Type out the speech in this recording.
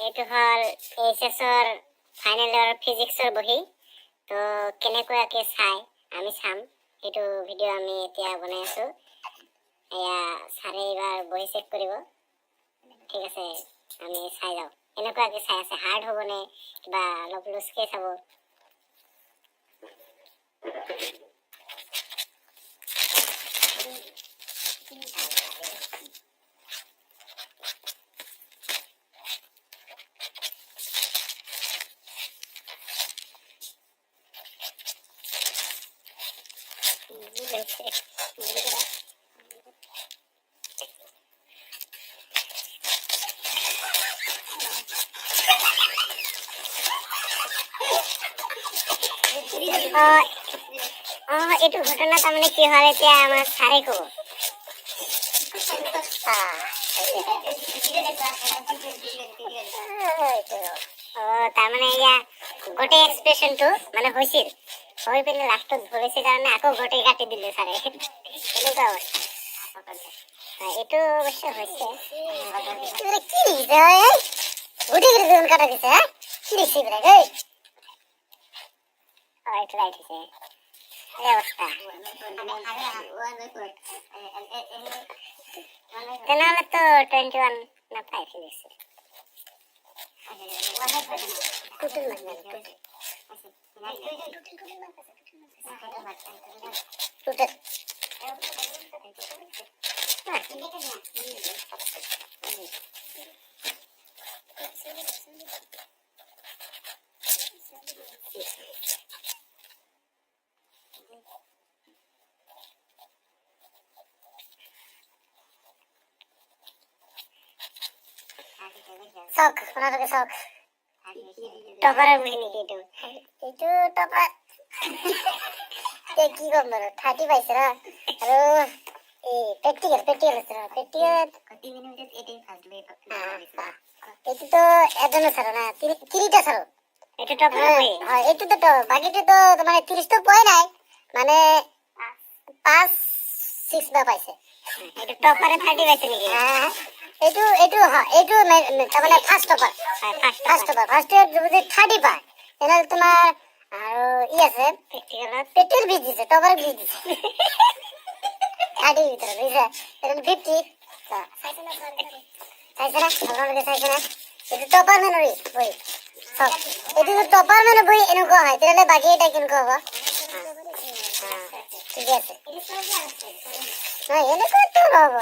এইটো হল এইচএছৰ ফাইনেল ইয়াৰ ফিজিক্সৰ বহি তো কেনেকুৱাকৈ চাই আমি চাম এইটো ভিডিঅ' আমি এতিয়া বনাই আছোঁ। এয়া ছাৰে এইবাৰ বহি চেক কৰিব, ঠিক আছে আমি চাই যাওঁ এনেকুৱাকৈ চাই আছে হাৰ্ড হ'বনে কিবা অলপ লুচকৈ চাব। এইটো ঘটনা তাৰমানে কি হ'ল এতিয়া আমাৰ ছাৰে ক'ব। তাৰমানে এয়া গোটেই এক্সপ্ৰেশ্যনটো মানে হৈছিল, হৈ পেলাই লাষ্টত ধৰিছে কাৰণে আকৌ গোটেই কাটি দিলে ছাৰে, এনেকুৱা অৱস্থা। এইটো অৱশ্যে হৈছে কি গোটেই কাটা দিছে কি দিছে এইবিলাক এইটো ৰাইট হৈছে অৱস্থা। তেনেহ'লে তো 21 নাপায় ফিজিক্স চক আপোনালোকে চক টপাৰৰ বহি নেকি এইটো এইটো টপাৰ কি ক'ম বাৰু 30 পাইছে ন আৰু এই প্ৰেক্টিকেল আছে ন প্ৰেক্টিকেল এইটোতো এজনো চাৰ না তিনিটা চাৰ এইটো টপাৰ হয় এইটোতো তো বাকীটোতো মানে 30টো পোৱাই নাই মানে 5-6 বা পাইছে এইটো টপাৰে 30 পাইছে নেকি এইটো তাৰমানে ফাৰ্ষ্ট টপাৰ ফাৰ্ষ্ট যদি 30 পায় তেনেহ'লে তোমাৰ আৰু ই আছে প্ৰেক্টিকেল 20 দিছে টপাৰ 20 দিছে 30 ভিতৰত বুজিছা এইটো 50 চাইছে না আপোনালোকে চাইছে না এইটো টপাৰ মেনৰি বহি এইটো টপাৰ মেনৰ বহি এনেকুৱা হয় তেনেহ'লে বাকী এটা কেনেকুৱা হ'ব ঠিকে আছে নহয় এনেকুৱাতো নহ'ব